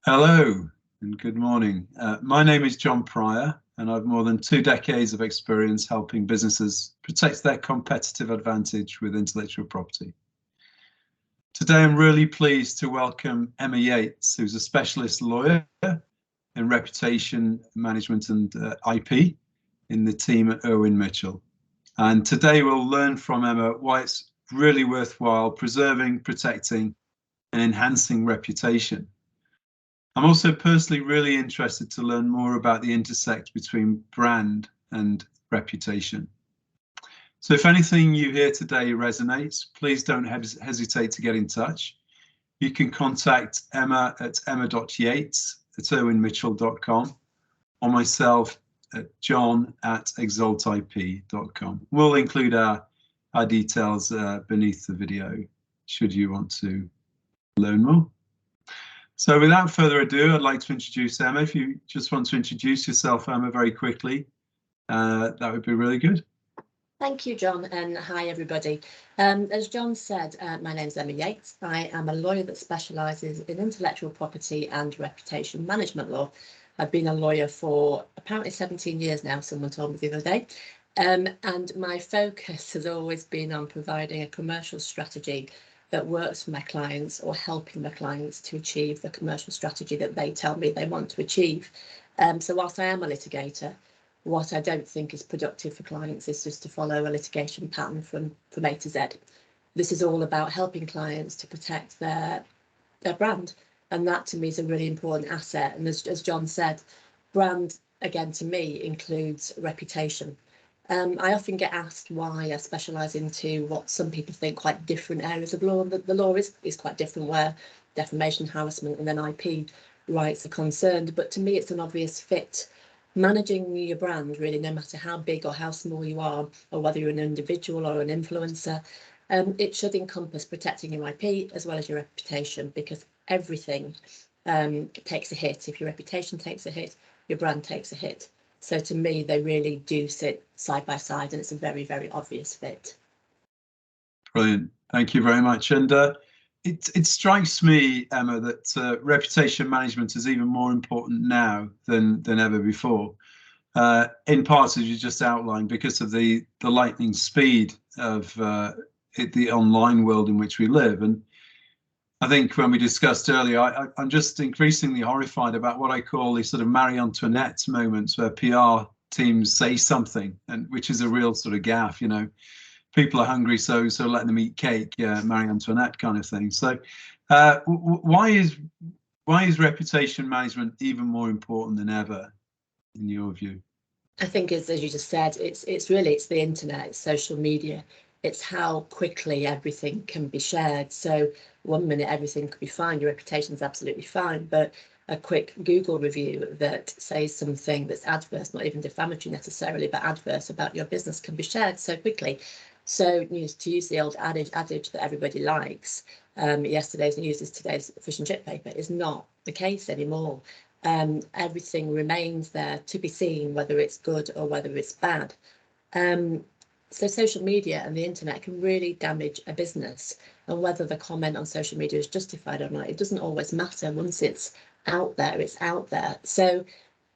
Hello and good morning. My name is John Pryor, and I've more than 2 decades of experience helping businesses protect their competitive advantage with intellectual property. Today, I'm really pleased to welcome Emma Yates, who's a specialist lawyer in reputation management and IP in the team at Irwin Mitchell. And today we'll learn from Emma why it's really worthwhile preserving, protecting, and enhancing reputation. I'm also personally really interested to learn more about the intersect between brand and reputation. So if anything you hear today resonates, please don't hesitate to get in touch. You can contact Emma at emma.yates@irwinmitchell.com or myself at john@exaltip.com. We'll include our details beneath the video should you want to learn more. So without further ado, I'd like to introduce Emma. If you just want to introduce yourself, Emma, very quickly, that would be really good. Thank you, John, and hi, everybody. As John said, my name is Emma Yates. I am a lawyer that specialises in intellectual property and reputation management law. I've been a lawyer for apparently 17 years now, someone told me the other day. And my focus has always been on providing a commercial strategy that works for my clients or helping my clients to achieve the commercial strategy that they tell me they want to achieve. So whilst I am a litigator, what I don't think is productive for clients is just to follow a litigation pattern from A to Z. This is all about helping clients to protect their brand. And that to me is a really important asset. And as John said, brand, again, to me, includes reputation. I often get asked why I specialise into what some people think quite different areas of law. The law is quite different, where defamation, harassment, and then IP rights are concerned. But to me, it's an obvious fit. Managing your brand, really, no matter how big or how small you are, or whether you're an individual or an influencer, it should encompass protecting your IP as well as your reputation, because everything takes a hit. If your reputation takes a hit, your brand takes a hit. So to me, they really do sit side by side, and it's a very, very obvious fit. Brilliant. Thank you very much. And it strikes me, Emma, that reputation management is even more important now than ever before. In part, as you just outlined, because of the lightning speed of the online world in which we live. And I think when we discussed earlier, I'm just increasingly horrified about what I call these sort of Marie Antoinette moments where PR teams say something, and which is a real sort of gaffe, you know. People are hungry, so let them eat cake, Marie Antoinette kind of thing. So why is reputation management even more important than ever, in your view? I think, as you just said, it's the internet, it's social media. It's how quickly everything can be shared. So 1 minute everything could be fine, your reputation is absolutely fine, but a quick Google review that says something that's adverse, not even defamatory necessarily, but adverse about your business, can be shared so quickly. So to use the old adage that everybody likes, yesterday's news is today's fish and chip paper, is not the case anymore. Everything remains there to be seen, whether it's good or whether it's bad. So social media and the internet can really damage a business, and whether the comment on social media is justified or not, it doesn't always matter. Once it's out there, it's out there. So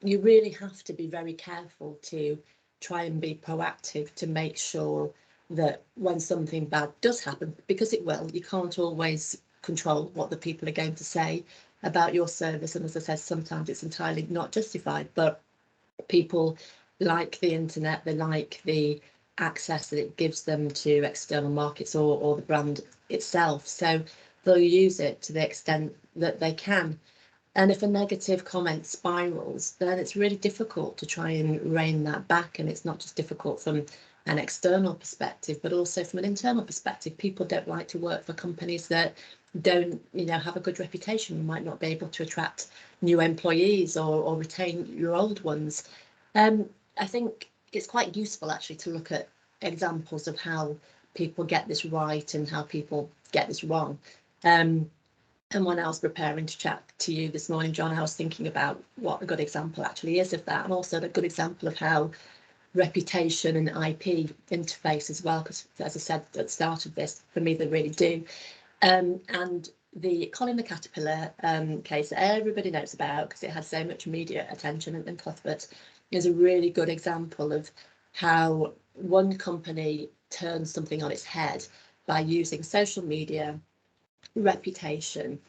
you really have to be very careful to try and be proactive to make sure that when something bad does happen, because it will, you can't always control what the people are going to say about your service. And as I said, sometimes it's entirely not justified, but people like the internet, they like the access that it gives them to external markets or the brand itself. So they'll use it to the extent that they can. And if a negative comment spirals, then it's really difficult to try and rein that back. And it's not just difficult from an external perspective, but also from an internal perspective. People don't like to work for companies that don't, have a good reputation. You might not be able to attract new employees or retain your old ones. I think it's quite useful actually to look at examples of how people get this right and how people get this wrong. And when I was preparing to chat to you this morning, John, I was thinking about what a good example actually is of that, and also a good example of how reputation and IP interface as well, because as I said at the start of this, for me they really do. And the Colin the Caterpillar case that everybody knows about because it had so much media attention, and Cuthbert is a really good example of how one company turns something on its head by using social media, reputation,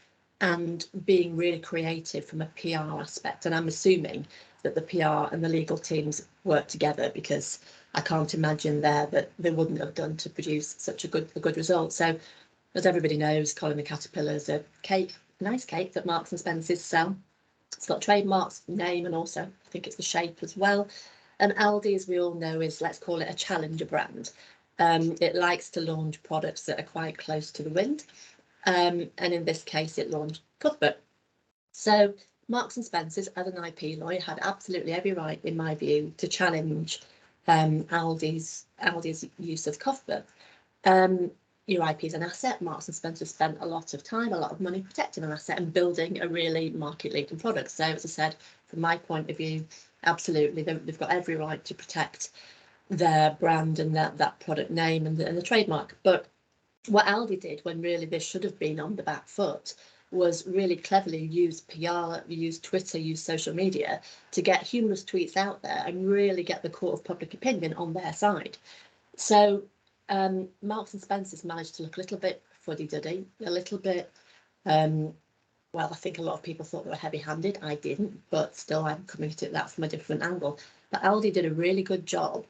and being really creative from a PR aspect. And I'm assuming that the PR and the legal teams work together, because I can't imagine that they wouldn't have done to produce such a good result. So, as everybody knows, Colin the Caterpillar is a cake, a nice cake that Marks and Spencer's sell. It's got trademarks, name, and also I think it's the shape as well. And Aldi, as we all know, is, let's call it, a challenger brand. It likes to launch products that are quite close to the wind. And in this case, it launched Cuthbert. So Marks and Spencer's, as an IP lawyer, had absolutely every right, in my view, to challenge Aldi's use of Cuthbert. Your IP is an asset. Marks and Spencer spent a lot of time, a lot of money protecting an asset and building a really market-leading product. So, as I said, from my point of view, absolutely, they've got every right to protect their brand and that product name and the trademark. But what Aldi did, when really this should have been on the back foot, was really cleverly use PR, use Twitter, use social media to get humorous tweets out there and really get the court of public opinion on their side. So Marks and Spencer's managed to look a little bit fuddy-duddy, a little bit, well, I think a lot of people thought they were heavy-handed. I didn't, but still I'm coming at that from a different angle. But Aldi did a really good job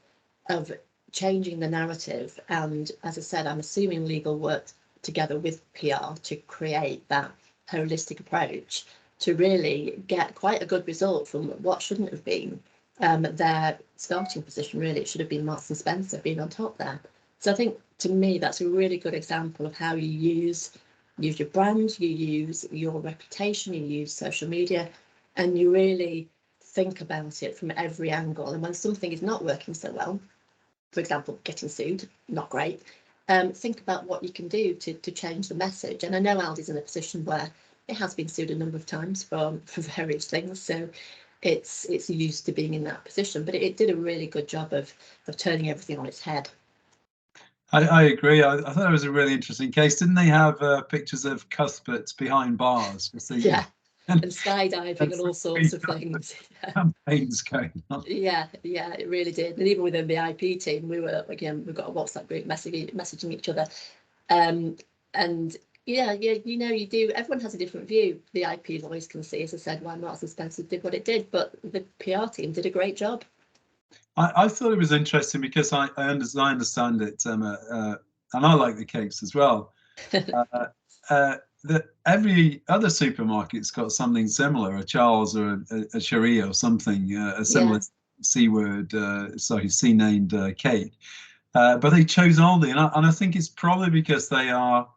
of changing the narrative, and as I said, I'm assuming legal worked together with PR to create that holistic approach to really get quite a good result from what shouldn't have been their starting position. Really, it should have been Marks and Spencer being on top there. So I think, to me, that's a really good example of how you use your brand, you use your reputation, you use social media, and you really think about it from every angle. And when something is not working so well, for example, getting sued, not great, think about what you can do to change the message. And I know Aldi's in a position where it has been sued a number of times for various things, so it's used to being in that position. But it did a really good job of turning everything on its head. I agree. I thought it was a really interesting case. Didn't they have pictures of Cuthbert behind bars? Yeah, and skydiving and all sorts of things. Campaigns going on. Yeah, it really did. And even within the IP team, we've got a WhatsApp group messaging each other. And yeah, you do. Everyone has a different view. The IP lawyers can see, as I said, why Marks and Spencer did what it did, but the PR team did a great job. I thought it was interesting because I understand it, Emma, and I like the cakes as well. That every other supermarket's got something similar, a Charles or a Cherie or something, a similar C-named cake. But they chose Aldi, and I think it's probably because they are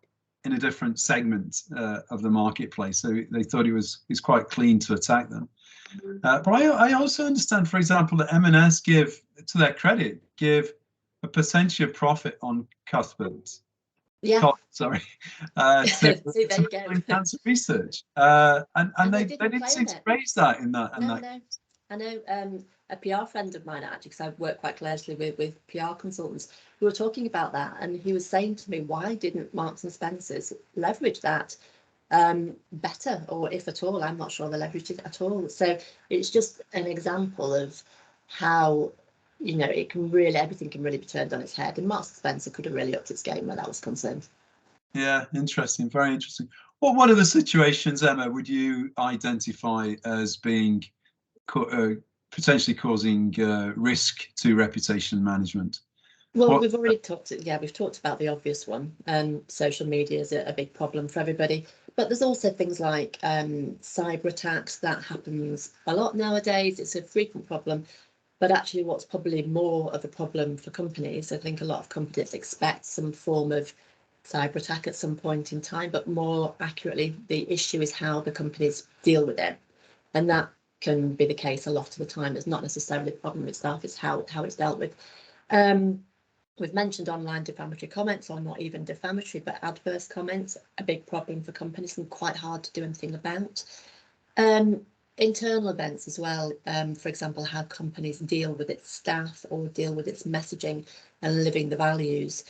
in a different segment of the marketplace. So they thought it's quite clean to attack them. But I also understand, for example, that M&S give, to their credit, give a percentage of profit on Cuthbert. Yeah. Sorry. To cancer research. And they didn't seem to raise that in that. I know a PR friend of mine, actually, because I work quite closely with PR consultants, who were talking about that, and he was saying to me, why didn't Marks and Spencer's leverage that better, or if at all? I'm not sure they leveraged it at all. So it's just an example of how, it can really, everything can really be turned on its head, and Marks and Spencer could have really upped its game where that was concerned. Yeah, interesting, very interesting. What other situations, Emma, would you identify as being potentially causing risk to reputation management? Well, we've already talked. We've talked about the obvious one. Social media is a big problem for everybody, but there's also things like cyber attacks. That happens a lot nowadays. It's a frequent problem, but actually, what's probably more of a problem for companies, I think a lot of companies expect some form of cyber attack at some point in time, but more accurately, the issue is how the companies deal with it, and that can be the case a lot of the time. It's not necessarily the problem itself; it's how it's dealt with. We've mentioned online defamatory comments, or not even defamatory, but adverse comments, a big problem for companies and quite hard to do anything about. Internal events as well, for example, how companies deal with its staff or deal with its messaging and living the values.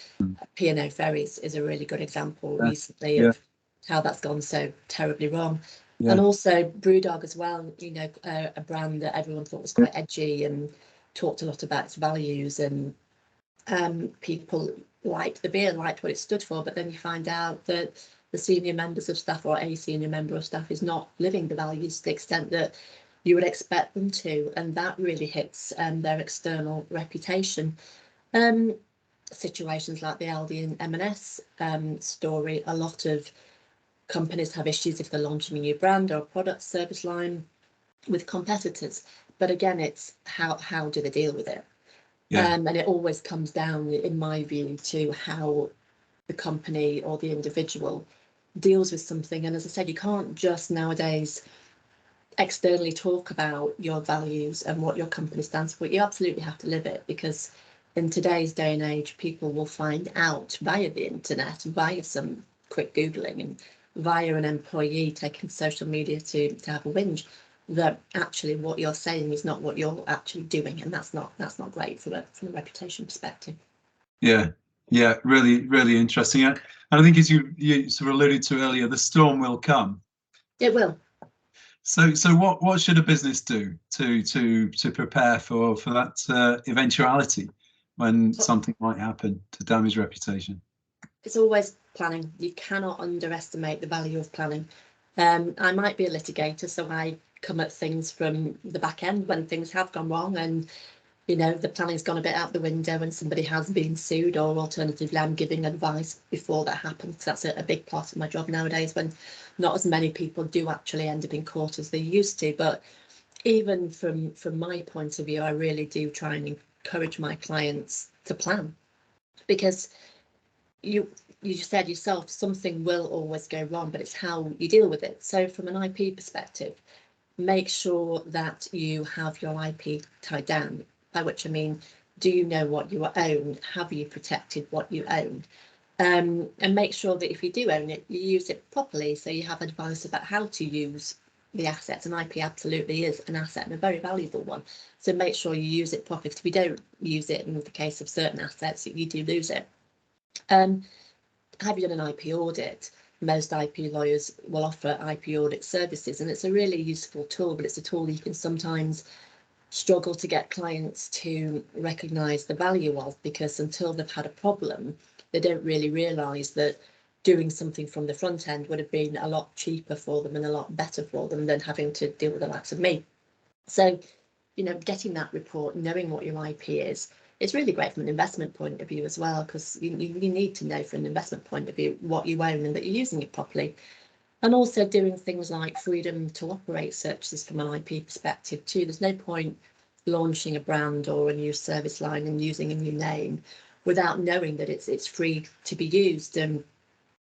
P&O Ferries is a really good example recently of how that's gone so terribly wrong. Yeah. And also Brewdog as well, you know, a brand that everyone thought was quite edgy and talked a lot about its values, and people liked the beer, liked what it stood for, but then you find out that the senior members of staff, or a senior member of staff, is not living the values to the extent that you would expect them to, and that really hits their external reputation. Situations like the Aldi and M&S story, a lot of companies have issues if they're launching a new brand or a product service line with competitors, but again, it's how do they deal with it? Yeah. And it always comes down, in my view, to how the company or the individual deals with something. And as I said, you can't just nowadays externally talk about your values and what your company stands for. You absolutely have to live it, because in today's day and age, people will find out via the internet, via some quick Googling, and via an employee taking social media to have a whinge, that actually what you're saying is not what you're actually doing, and that's not great from a reputation perspective. Yeah, really interesting. And I think, as you sort of alluded to earlier, the storm will come. It will. So what should a business do to prepare for that eventuality when something might happen to damage reputation? It's always planning. You cannot underestimate the value of planning. I might be a litigator, so I come at things from the back end when things have gone wrong, and you know, the planning's gone a bit out the window and somebody has been sued, or alternatively I'm giving advice before that happens. That's a big part of my job nowadays, when not as many people do actually end up in court as they used to. But even from my point of view, I really do try and encourage my clients to plan, because you said yourself, something will always go wrong, but it's how you deal with it. So from an IP perspective, make sure that you have your IP tied down, by which I mean, do you know what you own? Have you protected what you own? And make sure that if you do own it, you use it properly, so you have advice about how to use the assets. And IP absolutely is an asset, and a very valuable one, so make sure you use it properly, because if you don't use it, in the case of certain assets, you do lose it. Have you done an IP audit? Most IP lawyers will offer IP audit services, and it's a really useful tool, but it's a tool you can sometimes struggle to get clients to recognise the value of, because until they've had a problem, they don't really realise that doing something from the front end would have been a lot cheaper for them and a lot better for them than having to deal with the likes of me. So, you know, getting that report, knowing what your IP is, it's really great from an investment point of view as well, because you need to know from an investment point of view what you own and that you're using it properly. And also doing things like freedom to operate searches from an IP perspective too. There's no point launching a brand or a new service line and using a new name without knowing that it's free to be used. And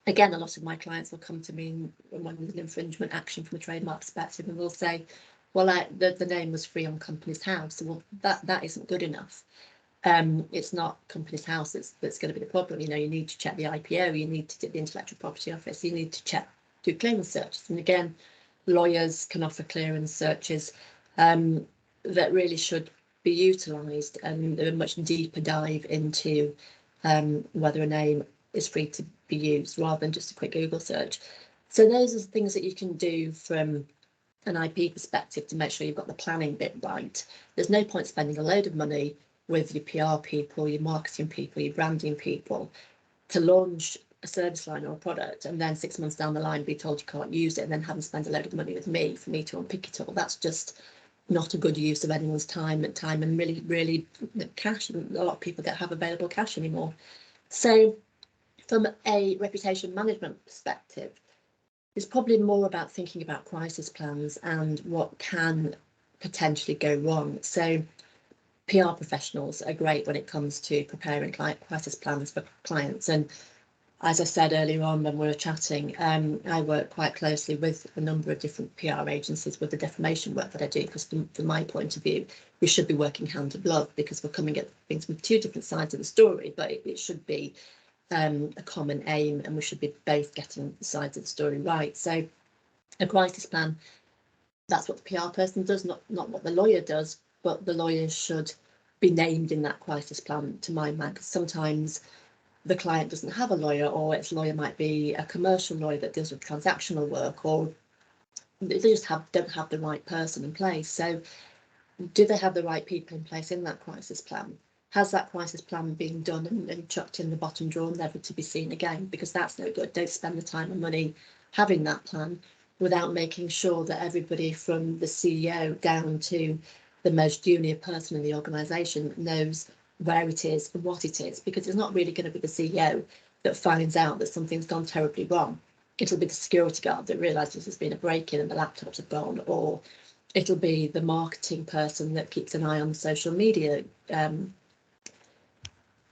again, a lot of my clients will come to me when there's an infringement action from a trademark perspective, and they'll say, well, the name was free on Companies House. Well, that isn't good enough. It's not Companies House that's going to be the problem. You know, you need to check the IPO, you need to do the Intellectual Property Office, you need to do clearance searches. And again, lawyers can offer clearance searches that really should be utilised, and a much deeper dive into whether a name is free to be used, rather than just a quick Google search. So those are the things that you can do from an IP perspective to make sure you've got the planning bit right. There's no point spending a load of money with your PR people, your marketing people, your branding people to launch a service line or a product, and then 6 months down the line be told you can't use it, and then having spent a load of money with me for me to unpick it all. That's just not a good use of anyone's time and really cash. And a lot of people don't have available cash anymore. So from a reputation management perspective, it's probably more about thinking about crisis plans and what can potentially go wrong. So PR professionals are great when it comes to preparing crisis plans for clients. And as I said earlier on when we were chatting, I work quite closely with a number of different PR agencies with the defamation work that I do, because from my point of view, we should be working hand in glove, because we're coming at things from two different sides of the story, but it should be a common aim, and we should be both getting the sides of the story right. So a crisis plan, that's what the PR person does, not what the lawyer does, but the lawyer should be named in that crisis plan, to my mind, because sometimes the client doesn't have a lawyer, or its lawyer might be a commercial lawyer that deals with transactional work, or they just don't have the right person in place. So do they have the right people in place in that crisis plan? Has that crisis plan been done and chucked in the bottom drawer, never to be seen again? Because that's no good. Don't spend the time and money having that plan without making sure that everybody from the CEO down to the most junior person in the organisation knows where it is and what it is, because it's not really going to be the CEO that finds out that something's gone terribly wrong. It'll be the security guard that realises there's been a break-in and the laptops have gone, or it'll be the marketing person that keeps an eye on social media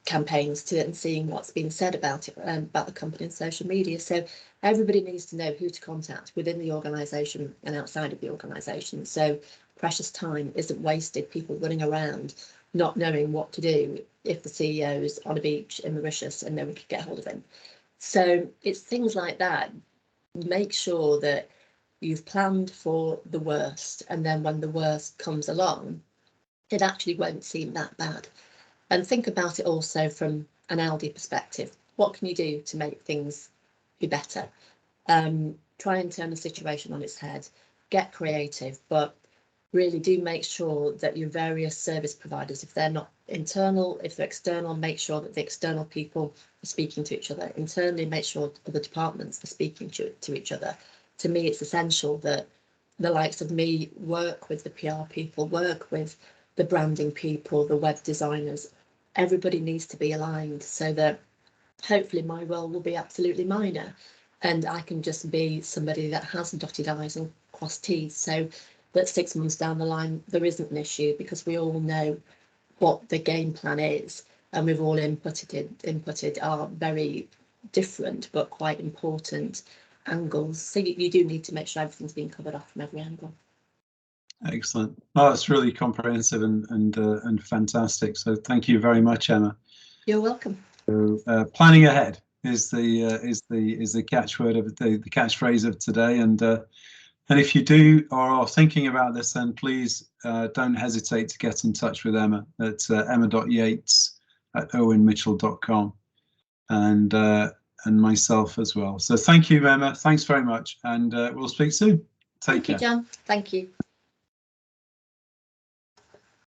campaigns and seeing what's been said about it, about the company on social media. So everybody needs to know who to contact within the organisation and outside of the organisation. So precious time isn't wasted, people running around not knowing what to do if the CEO's on a beach in Mauritius and no one can get hold of him. So it's things like that. Make sure that you've planned for the worst, and then when the worst comes along, it actually won't seem that bad. And think about it also from an Aldi perspective. What can you do to make things be better? Try and turn the situation on its head, get creative, but really do make sure that your various service providers, if they're not internal, if they're external, make sure that the external people are speaking to each other. Internally, make sure the departments are speaking to each other. To me, it's essential that the likes of me work with the PR people, work with the branding people, the web designers. Everybody needs to be aligned so that hopefully my role will be absolutely minor and I can just be somebody that has dotted I's and crossed T's, so that 6 months down the line there isn't an issue, because we all know what the game plan is and we've all inputted our very different but quite important angles. So you do need to make sure everything's being covered off from every angle. Excellent. Oh, it's really comprehensive and fantastic. So thank you very much, Emma. You're welcome. So, planning ahead is the catchword of the catchphrase of today. And if you do or are thinking about this, then please don't hesitate to get in touch with Emma at emma.yates@irwinmitchell.com and myself as well. So thank you, Emma. Thanks very much, and we'll speak soon. Take care. Thank you, John. Thank you.